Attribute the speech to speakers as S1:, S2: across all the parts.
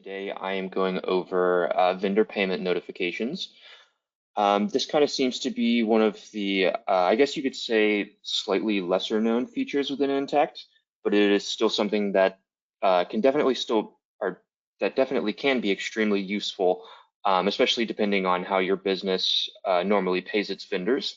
S1: Today I am going over vendor payment notifications. This kind of seems to be one of the, I guess you could say, slightly lesser known features within Intacct, but it is still something that can definitely still, or that definitely can be extremely useful, especially depending on how your business normally pays its vendors.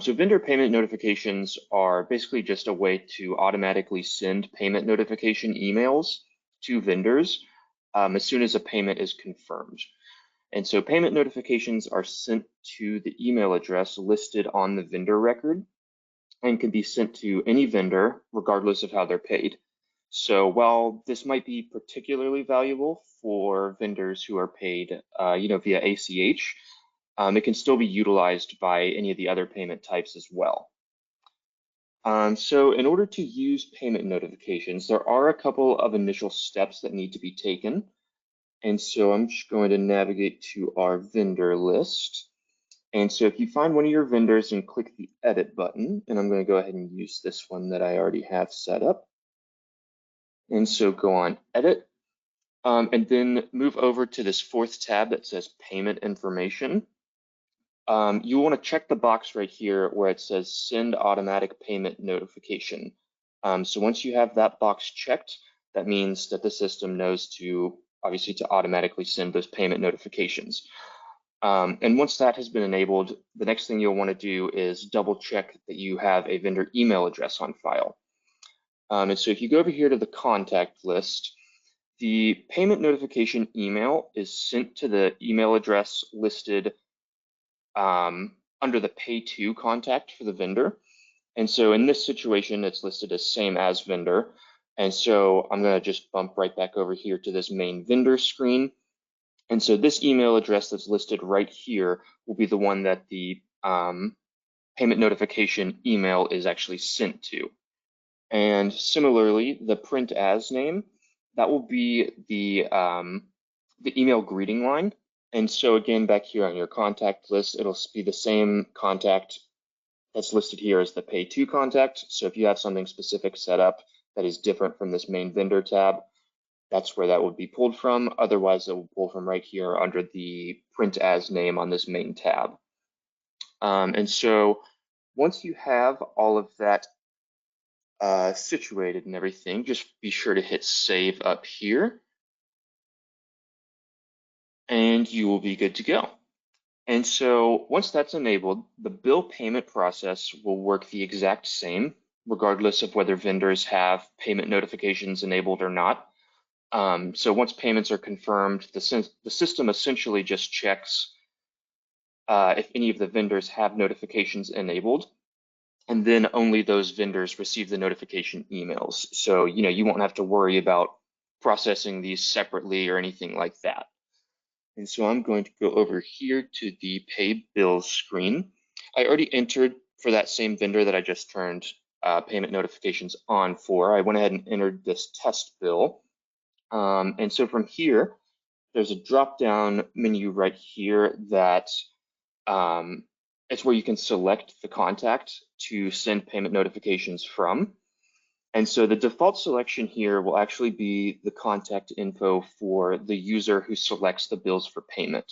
S1: So vendor payment notifications are basically just a way to automatically send payment notification emails to vendors as soon as a payment is confirmed. And so payment notifications are sent to the email address listed on the vendor record and can be sent to any vendor regardless of how they're paid. So while this might be particularly valuable for vendors who are paid, via ACH, it can still be utilized by any of the other payment types as well. So in order to use payment notifications, there are a couple of initial steps that need to be taken. And so I'm just going to navigate to our vendor list. And so if you find one of your vendors and click the edit button, and I'm going to go ahead and use this one that I already have set up. And so go on edit, and then move over to this fourth tab that says payment information. You want to check the box right here where it says send automatic payment notification. So once you have that box checked, that means that the system knows to obviously to automatically send those payment notifications. And once that has been enabled, the next thing you'll want to do is double check that you have a vendor email address on file. And so if you go over here to the contact list, the payment notification email is sent to the email address listed under the pay to contact for the vendor. And so in this situation, it's listed as same as vendor. And so I'm going to just bump right back over here to this main vendor screen. And so this email address that's listed right here will be the one that the payment notification email is actually sent to. And similarly, the print as name, that will be the email greeting line. And so again, back here on your contact list, it'll be the same contact that's listed here as the pay to contact. So if you have something specific set up that is different from this main vendor tab, that's where that would be pulled from. Otherwise, it will pull from right here under the print as name on this main tab. And so once you have all of that situated and everything, just be sure to hit save up here and you will be good to go. And so once that's enabled, the bill payment process will work the exact same, regardless of whether vendors have payment notifications enabled or not. So once payments are confirmed, the system essentially just checks if any of the vendors have notifications enabled, and then only those vendors receive the notification emails. So, you won't have to worry about processing these separately or anything like that. And so I'm going to go over here to the pay bills screen. I already entered for that same vendor that I just turned payment notifications on for. I went ahead and entered this test bill. And so from here, there's a drop-down menu right here that it's where you can select the contact to send payment notifications from. And so the default selection here will actually be the contact info for the user who selects the bills for payment.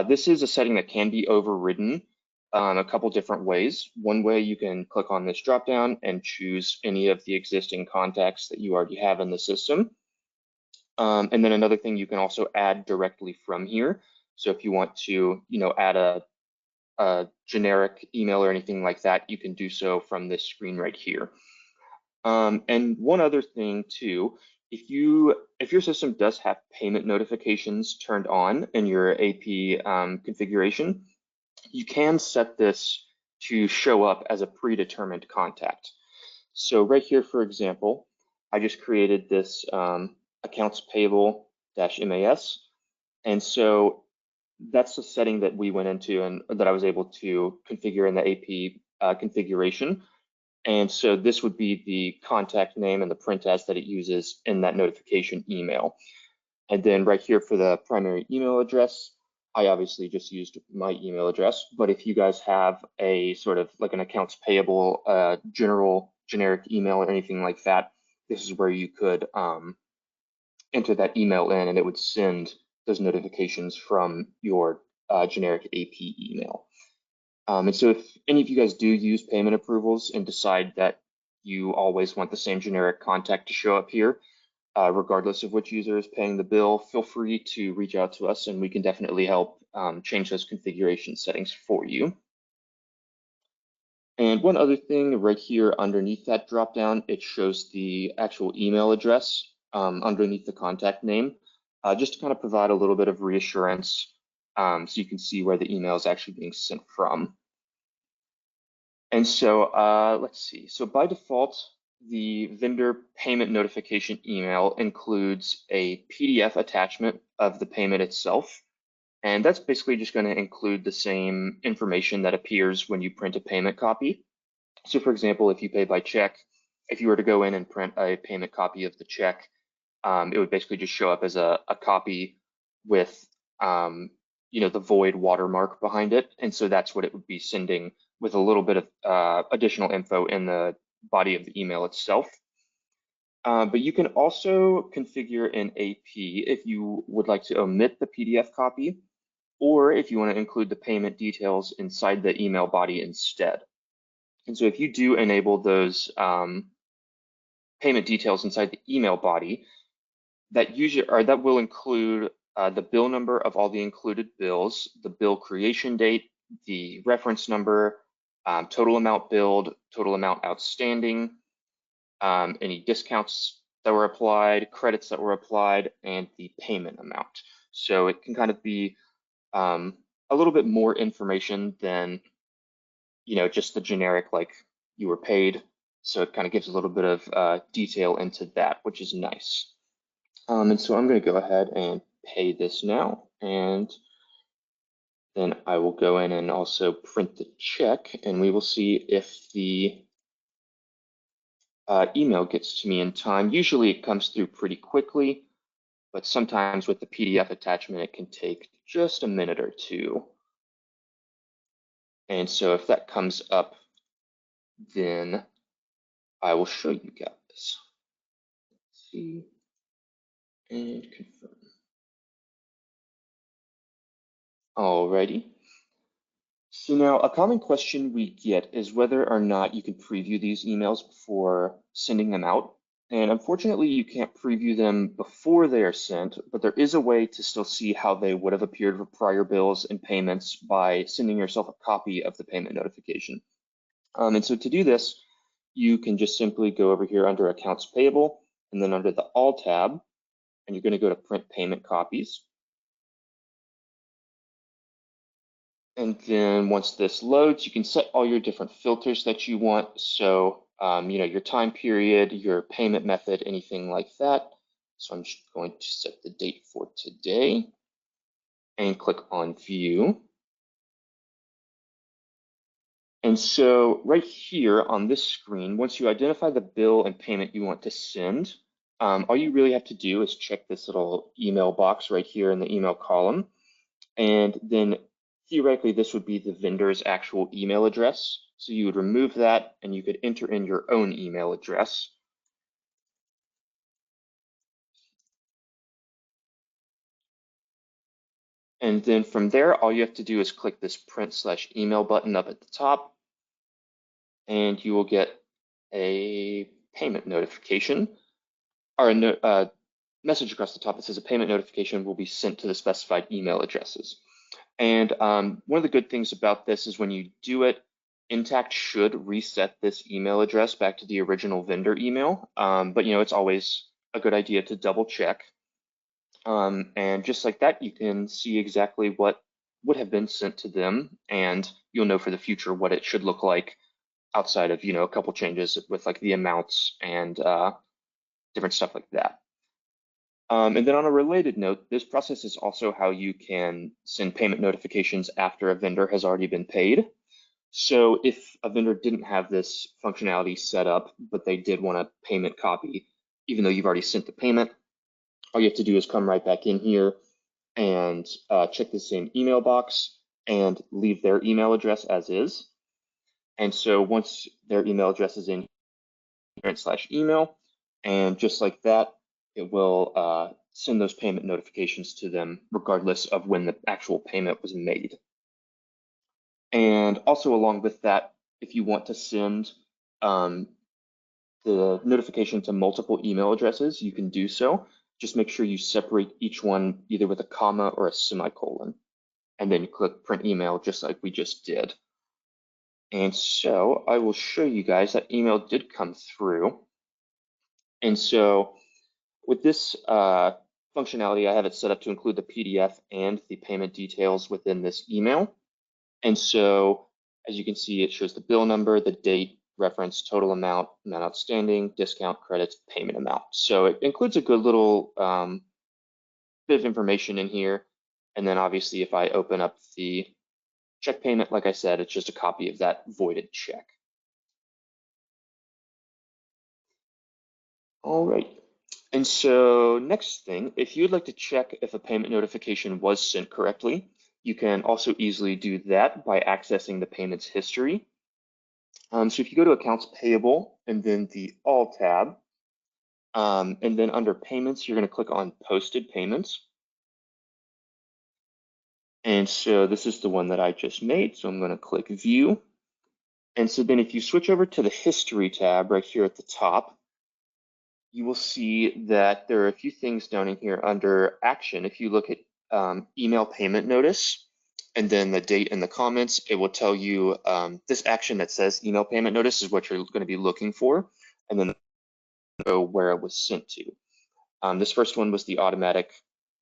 S1: This is a setting that can be overridden a couple different ways. One way, you can click on this dropdown and choose any of the existing contacts that you already have in the system. And then another thing, you can also add directly from here. So if you want to, add a generic email or anything like that, you can do so from this screen right here. And one other thing too, if your system does have payment notifications turned on in your AP configuration, you can set this to show up as a predetermined contact. So right here, for example, I just created this accounts payable -MAS. And so that's the setting that we went into and that I was able to configure in the AP configuration. And so this would be the contact name and the print as that it uses in that notification email. And then right here for the primary email address, I obviously just used my email address. But if you guys have a sort of like an accounts payable generic email or anything like that, this is where you could enter that email in, and it would send those notifications from your generic AP email. And so if any of you guys do use payment approvals and decide that you always want the same generic contact to show up here, regardless of which user is paying the bill, feel free to reach out to us and we can definitely help change those configuration settings for you. And one other thing right here underneath that dropdown, it shows the actual email address underneath the contact name, just to kind of provide a little bit of reassurance so you can see where the email is actually being sent from. And so let's see. So by default, the vendor payment notification email includes a PDF attachment of the payment itself. And that's basically just going to include the same information that appears when you print a payment copy. So for example, if you pay by check, if you were to go in and print a payment copy of the check, it would basically just show up as a copy with the void watermark behind it. And so that's what it would be sending with a little bit of additional info in the body of the email itself. But you can also configure an AP if you would like to omit the PDF copy, or if you want to include the payment details inside the email body instead. And so if you do enable those payment details inside the email body, that will include the bill number of all the included bills, the bill creation date, the reference number, total amount billed, total amount outstanding, any discounts that were applied, credits that were applied, and the payment amount. So it can kind of be a little bit more information than just the generic like you were paid. So it kind of gives a little bit of detail into that, which is nice. And so I'm going to go ahead and pay this now, and then I will go in and also print the check, and we will see if the email gets to me in time. Usually it comes through pretty quickly, but sometimes with the PDF attachment, it can take just a minute or two. And so if that comes up, then I will show you guys. Let's see. And confirm. Alrighty. So now a common question we get is whether or not you can preview these emails before sending them out. And unfortunately, you can't preview them before they are sent, but there is a way to still see how they would have appeared for prior bills and payments by sending yourself a copy of the payment notification. And so to do this, you can just simply go over here under Accounts Payable, and then under the All tab, and you're going to go to Print Payment Copies. And then once this loads, you can set all your different filters that you want. So, your time period, your payment method, anything like that. So I'm just going to set the date for today and click on View. And so right here on this screen, once you identify the bill and payment you want to send, all you really have to do is check this little email box right here in the email column. And then theoretically, this would be the vendor's actual email address. So you would remove that and you could enter in your own email address. And then from there, all you have to do is click this print/email button up at the top, and you will get a payment notification or a message across the top that says a payment notification will be sent to the specified email addresses. And one of the good things about this is when you do it, Intacct should reset this email address back to the original vendor email. But it's always a good idea to double check. And just like that, you can see exactly what would have been sent to them, and you'll know for the future what it should look like outside of a couple changes with like the amounts and different stuff like that. And then on a related note, this process is also how you can send payment notifications after a vendor has already been paid. So if a vendor didn't have this functionality set up, but they did want a payment copy, even though you've already sent the payment, all you have to do is come right back in here and check the same email box and leave their email address as is. And so once their email address is in /email, and just like that, it will send those payment notifications to them regardless of when the actual payment was made. And also along with that, if you want to send the notification to multiple email addresses, you can do so. Just make sure you separate each one either with a comma or a semicolon, and then you click print email just like we just did. And so I will show you guys that email did come through. And so with this functionality, I have it set up to include the PDF and the payment details within this email. And so as you can see, it shows the bill number, the date, reference, total amount, amount outstanding, discount, credits, payment amount. So it includes a good little bit of information in here. And then obviously if I open up the check payment, like I said, it's just a copy of that voided check. All right. And so next thing, if you'd like to check if a payment notification was sent correctly, you can also easily do that by accessing the payments history. So if you go to accounts payable and then the all tab, and then under payments, you're going to click on posted payments. And so this is the one that I just made. So I'm going to click view. And so then if you switch over to the history tab right here at the top, you will see that there are a few things down in here under action. If you look at email payment notice and then the date in the comments, it will tell you this action that says email payment notice is what you're going to be looking for, and then where it was sent to. This first one was the automatic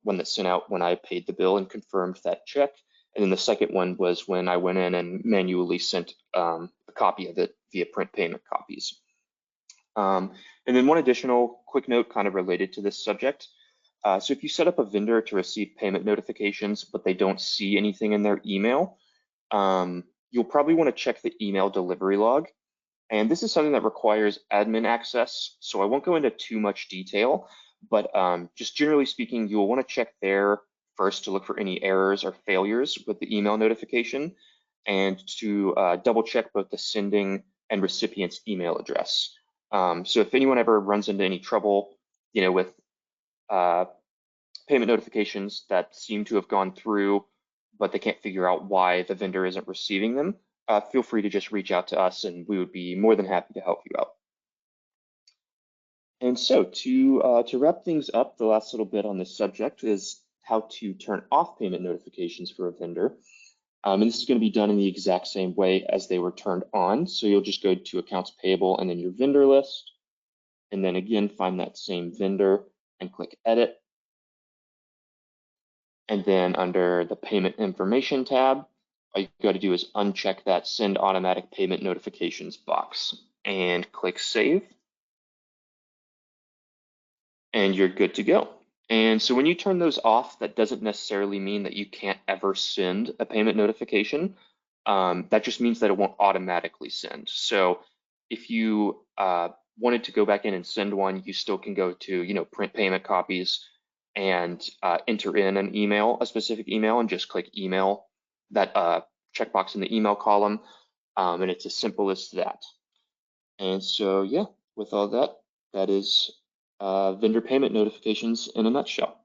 S1: one that sent out when I paid the bill and confirmed that check. And then the second one was when I went in and manually sent a copy of it via print payment copies. And then one additional quick note kind of related to this subject. So if you set up a vendor to receive payment notifications, but they don't see anything in their email, you'll probably want to check the email delivery log. And this is something that requires admin access, so I won't go into too much detail, but just generally speaking, you'll want to check there first to look for any errors or failures with the email notification, and to double check both the sending and recipient's email address. So if anyone ever runs into any trouble, with payment notifications that seem to have gone through, but they can't figure out why the vendor isn't receiving them, feel free to just reach out to us and we would be more than happy to help you out. And so to wrap things up, the last little bit on this subject is how to turn off payment notifications for a vendor. And this is going to be done in the exact same way as they were turned on. So you'll just go to accounts payable and then your vendor list. And then again, find that same vendor and click edit. And then under the payment information tab, all you got to do is uncheck that send automatic payment notifications box and click save. And you're good to go. And so when you turn those off, that doesn't necessarily mean that you can't ever send a payment notification. That just means that it won't automatically send. So if you wanted to go back in and send one, you still can go to print payment copies and enter in an email, a specific email, and just click email, that checkbox in the email column. And it's as simple as that. And so yeah, with all that, that is vendor payment notifications in a nutshell.